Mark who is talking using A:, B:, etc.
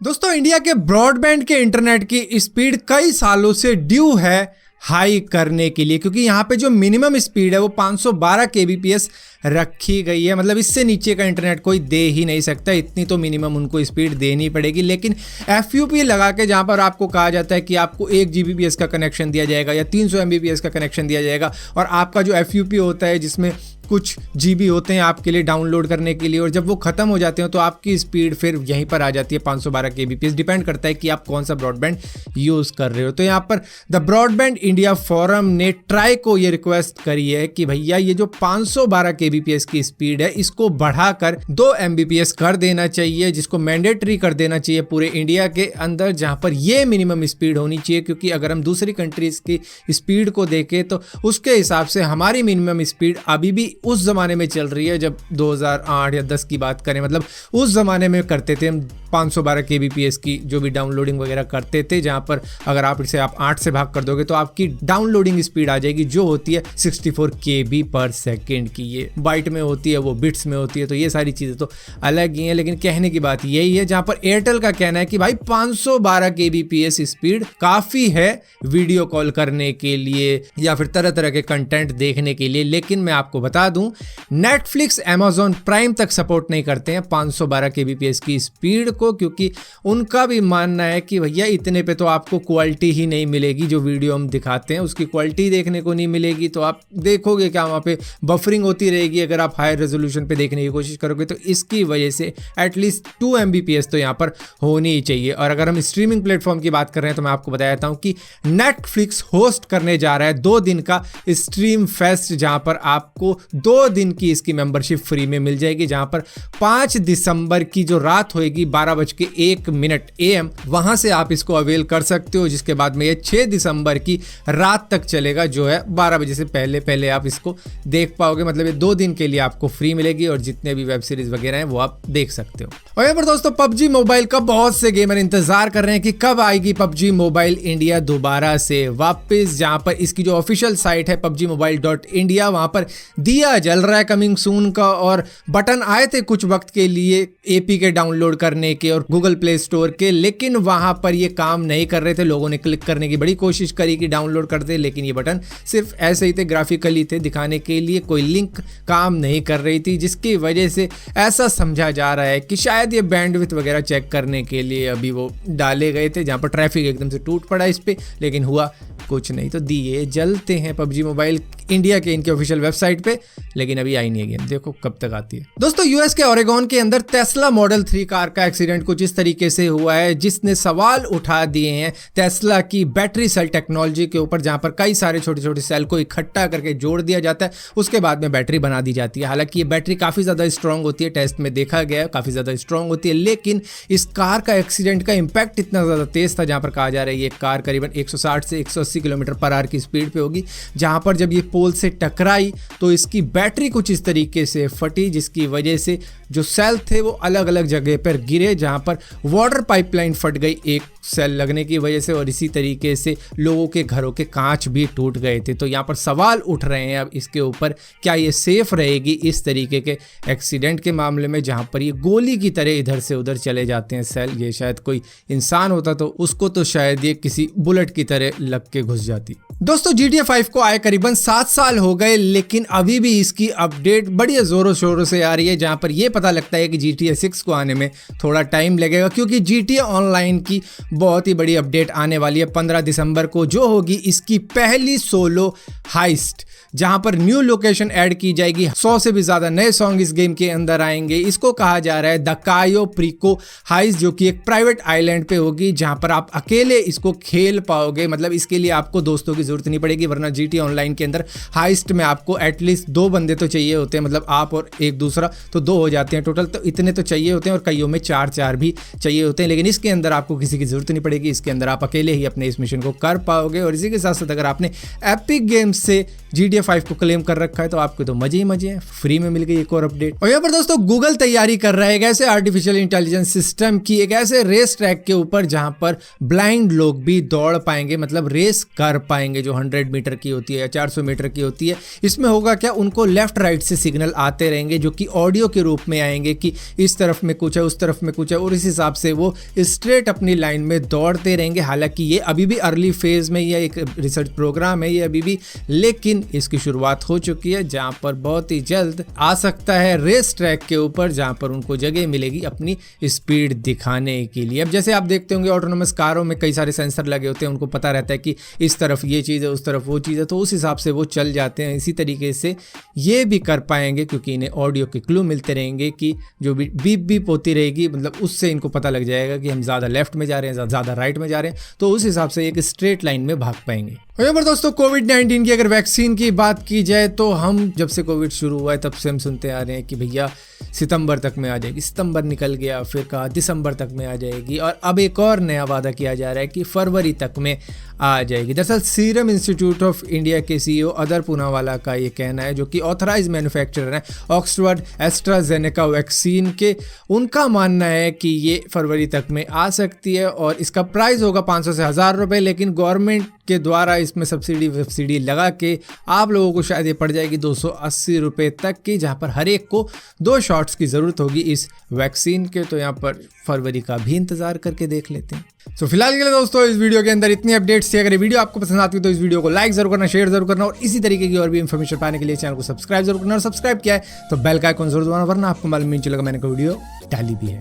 A: दोस्तों इंडिया के ब्रॉडबैंड के इंटरनेट की स्पीड कई सालों से ड्यू है हाई करने के लिए, क्योंकि यहाँ पे जो मिनिमम स्पीड है वो 512 kbps रखी गई है। मतलब इससे नीचे का इंटरनेट कोई दे ही नहीं सकता, इतनी तो मिनिमम उनको स्पीड देनी पड़ेगी। लेकिन FUP लगा के जहाँ पर आपको कहा जाता है कि आपको 1 Gbps का कनेक्शन दिया जाएगा या 300 Mbps का कनेक्शन दिया जाएगा, और आपका जो FUP होता है जिसमें कुछ GB होते हैं आपके लिए डाउनलोड करने के लिए, और जब वो खत्म हो जाते हैं तो आपकी स्पीड फिर यहीं पर आ जाती है 512 kbps। डिपेंड करता है कि आप कौन सा ब्रॉडबैंड यूज़ कर रहे हो। तो यहाँ पर द ब्रॉडबैंड इंडिया फोरम ने ट्राई को ये रिक्वेस्ट करी है कि भैया ये जो 512 kbps की स्पीड है इसको बढ़ाकर 2 Mbps कर देना चाहिए, जिसको मैंडेटरी कर देना चाहिए पूरे इंडिया के अंदर, जहाँ पर ये मिनिमम स्पीड होनी चाहिए। क्योंकि अगर हम दूसरी कंट्रीज की स्पीड को देखें तो उसके हिसाब से हमारी मिनिमम स्पीड अभी भी उस जमाने में चल रही है जब 2008 या 10 की बात करें। मतलब उस जमाने में करते थे हम 512 kbps की जो भी डाउनलोडिंग वगैरह करते थे, जहां पर अगर आप इसे 8 से भाग कर दोगे तो आपकी डाउनलोडिंग स्पीड आ जाएगी जो होती है 64 kb/s की। ये बाइट में होती है, वो बिट्स में होती है, तो ये सारी चीज़ें तो अलग ही हैं। लेकिन कहने की बात यही है, जहां पर एयरटेल का कहना है कि भाई 512 kbps स्पीड काफ़ी है वीडियो कॉल करने के लिए या फिर तरह तरह के कंटेंट देखने के लिए। लेकिन मैं आपको बता दूं नेटफ्लिक्स, अमेजॉन प्राइम तक सपोर्ट नहीं करते हैं 512 kbps की स्पीड को, क्योंकि उनका भी मानना है कि भैया इतने पे तो आपको क्वालिटी ही नहीं मिलेगी। जो वीडियो हम दिखाते हैं उसकी क्वालिटी देखने को नहीं मिलेगी, तो आप देखोगे क्या, वहाँ पे बफरिंग होती रहेगी अगर आप हाई रेजोल्यूशन पे देखने की कोशिश करोगे। तो इसकी वजह से एटलीस्ट 2 Mbps तो यहाँ पर होनी ही चाहिए। और अगर हम स्ट्रीमिंग प्लेटफॉर्म की बात कर रहे हैं तो मैं आपको बता देता हूँ कि नेटफ्लिक्स होस्ट करने जा रहा है 2 दिन का स्ट्रीम फेस्ट, जहाँ पर आपको 2 दिन की इसकी मेंबरशिप फ्री में मिल जाएगी। जहां पर 5 दिसंबर की जो रात होएगी 12:01 AM, वहां से आप इसको अवेल कर सकते हो। जिसके बाद में ये 6 दिसंबर की रात तक चलेगा, जो है 12 बजे से पहले पहले आप इसको देख पाओगे। मतलब ये 2 दिन के लिए आपको फ्री मिलेगी और जितने भी वेब सीरीज वगैरह हैं वो आप देख सकते हो। और यहाँ पर दोस्तों PUBG मोबाइल का बहुत से गेमर इंतजार कर रहे हैं कि कब आएगी PUBG मोबाइल इंडिया दोबारा से वापस, जहां पर इसकी जो ऑफिशियल साइट है PUBGmobile.India, वहां पर दिया जल रहा है कमिंग सून का, और बटन आए थे कुछ वक्त के लिए APK डाउनलोड करने के और गूगल प्ले स्टोर के, लेकिन वहां पर ये काम नहीं कर रहे थे। लोगों ने क्लिक करने की बड़ी कोशिश करी कि डाउनलोड कर दे, लेकिन ये बटन सिर्फ ऐसे ही थे, ग्राफिकली थे, दिखाने के लिए, कोई लिंक काम नहीं कर रही थी, जिसकी वजह से ऐसा समझा जा रहा है कि शायद ये बैंडविड्थ वगैरह चेक करने के लिए अभी वो डाले गए थे, जहां पर ट्रैफिक एकदम से टूट पड़ा इस पे, लेकिन हुआ कुछ नहीं। तो दिए जलते हैं PUBG मोबाइल इंडिया के इनके ऑफिशियल वेबसाइट पे, लेकिन अभी आई नहीं है गेम, देखो कब तक आती है। दोस्तों यूएस के ओरेगोन के अंदर टेस्ला मॉडल 3 कार का एक्सीडेंट कुछ इस तरीके से हुआ है, जिसने सवाल उठा दिए हैं टेस्ला की बैटरी सेल टेक्नोलॉजी के ऊपर, जहां पर कई सारे छोटे छोटे सेल को इकट्ठा करके जोड़ दिया जाता है, उसके बाद में बैटरी बना दी जाती है। हालांकि ये बैटरी काफी ज्यादा स्ट्रांग होती है, टेस्ट में देखा गया है काफी ज्यादा स्ट्रांग होती है, लेकिन इस कार का एक्सीडेंट का इंपैक्ट इतना ज्यादा तेज था, जहां पर कहा जा रहा है ये कार करीबन 160 से 180 km/h की स्पीड पे होगी, जहां पर जब ये पोल से टकराई तो इसकी बैटरी कुछ इस तरीके से फटी, जिसकी वजह से जो सेल थे वो अलग अलग जगह पर गिरे, जहां पर वाटर पाइपलाइन फट गई एक सेल लगने की वजह से, और इसी तरीके से लोगों के घरों के कांच भी टूट गए थे। तो यहाँ पर सवाल उठ रहे हैं अब इसके ऊपर, क्या ये सेफ रहेगी इस तरीके के एक्सीडेंट के मामले में, जहां पर ये गोली की तरह इधर से उधर चले जाते हैं सेल। ये शायद कोई इंसान होता तो उसको तो शायद ये किसी बुलेट की तरह लग के घुस जाती। दोस्तों GTA 5 को आए करीबन 7 साल हो गए, लेकिन अभी भी इसकी अपडेट बड़ी जोरों शोरों से आ रही है, जहां पर यह पता लगता है कि GTA 6 को आने में थोड़ा टाइम लगेगा, क्योंकि GTA ऑनलाइन की बहुत ही बड़ी अपडेट आने वाली है 15 दिसंबर को, जो होगी इसकी पहली सोलो हाइस्ट, जहां पर न्यू लोकेशन ऐड की जाएगी। 100 से भी ज्यादा नए सॉन्ग इस गेम के अंदर आएंगे। इसको कहा जा रहा है द कायो प्रिको हाइस्ट, जो कि एक प्राइवेट आइलैंड पे होगी, जहां पर आप अकेले इसको खेल पाओगे। मतलब इसके लिए आपको दोस्तों की जरूरत नहीं पड़ेगी, वरना GTA ऑनलाइन के अंदर हाइस्ट में आपको एटलीस्ट 2 बंदे तो चाहिए होते हैं, मतलब आप और एक दूसरा, तो 2 हो जाते हैं टोटल, तो इतने तो चाहिए होते हैं, और कईयों में 4-4 भी चाहिए होते हैं। लेकिन इसके अंदर आपको किसी की जरूरत नहीं पड़ेगी, इसके अंदर आप अकेले ही अपने इस मिशन को कर पाओगे। और इसी के साथ साथ अगर आपने एपिक गेम्स से GTA 5 को क्लेम कर रखा है तो आपको तो मजे ही मजे हैं, फ्री में मिल गई एक और अपडेट। और यहाँ पर दोस्तों गूगल तैयारी कर रहा है एक ऐसे आर्टिफिशियल इंटेलिजेंस सिस्टम की, एक ऐसे रेस ट्रैक के ऊपर जहां पर ब्लाइंड लोग भी दौड़ पाएंगे, मतलब रेस कर पाएंगे, जो 100 मीटर की होती है या 400 मीटर की होती है। इसमें होगा क्या, उनको लेफ्ट राइट से सिग्नल आते रहेंगे जो कि ऑडियो के रूप में आएंगे कि इस तरफ में कुछ है, उस तरफ में कुछ है, और इस हिसाब से वो स्ट्रेट अपनी लाइन में दौड़ते रहेंगे। हालांकि ये अभी भी अर्ली फेज में, यह एक रिसर्च प्रोग्राम है ये अभी भी, लेकिन इसकी शुरुआत हो चुकी है जहां पर बहुत ही जल्द आ सकता है रेस ट्रैक के ऊपर, जहां पर उनको जगह मिलेगी अपनी स्पीड दिखाने के लिए। अब जैसे आप देखते होंगे ऑटोनोमस कारों में कई सारे सेंसर लगे होते हैं, उनको पता रहता है कि इस तरफ ये चीज़ है, उस तरफ वो चीज़ है, तो उस हिसाब से वो चल जाते हैं। इसी तरीके से ये भी कर पाएंगे क्योंकि इन्हें ऑडियो के क्लू मिलते रहेंगे कि जो भी बीप बीप होती रहेगी, मतलब उससे इनको पता लग जाएगा कि हम ज़्यादा लेफ्ट में जा रहे हैं, ज़्यादा राइट में जा रहे हैं, तो उस हिसाब से एक स्ट्रेट लाइन में भाग पाएंगे। और यहाँ पर दोस्तों कोविड-19 की अगर वैक्सीन की बात की जाए तो हम जब से कोविड शुरू हुआ है तब से हम सुनते आ रहे हैं कि भैया सितंबर तक में आ जाएगी, सितंबर निकल गया, फिर कहा दिसंबर तक में आ जाएगी, और अब एक और नया वादा किया जा रहा है कि फरवरी तक में आ जाएगी। दरअसल सीरम इंस्टीट्यूट ऑफ इंडिया के CEO अदर पूनावाला का ये कहना है, जो कि ऑथराइज मैन्युफैक्चरर है ऑक्सफोर्ड एस्ट्राजेनेका वैक्सीन के। उनका मानना है कि ये फरवरी तक में आ सकती है और इसका प्राइस होगा 500 से 1000 रुपये, लेकिन गवर्नमेंट के द्वारा इसमें सब्सिडी लगा के आप लोगों को शायद ये पड़ जाएगी 280 रुपये तक की, जहाँ पर हर एक को 2 शॉट्स की ज़रूरत होगी इस वैक्सीन के। तो यहाँ पर फरवरी का भी इंतज़ार करके देख लेते हैं। तो फिलहाल के लिए दोस्तों इस वीडियो के अंदर इतनी अपडेट्स थी। अगर ये वीडियो आपको पसंद आती है तो इस वीडियो को लाइक जरूर करना, शेयर जरूर करना, और इसी तरीके की और भी इन्फॉर्मेशन पाने के लिए चैनल को सब्सक्राइब जरूर करना, और सब्सक्राइब किया है तो बेल का आइकन जरूर दबाना, वरना आपको मालूम नहीं चलेगा मैंने कोई वीडियो डाली भी है।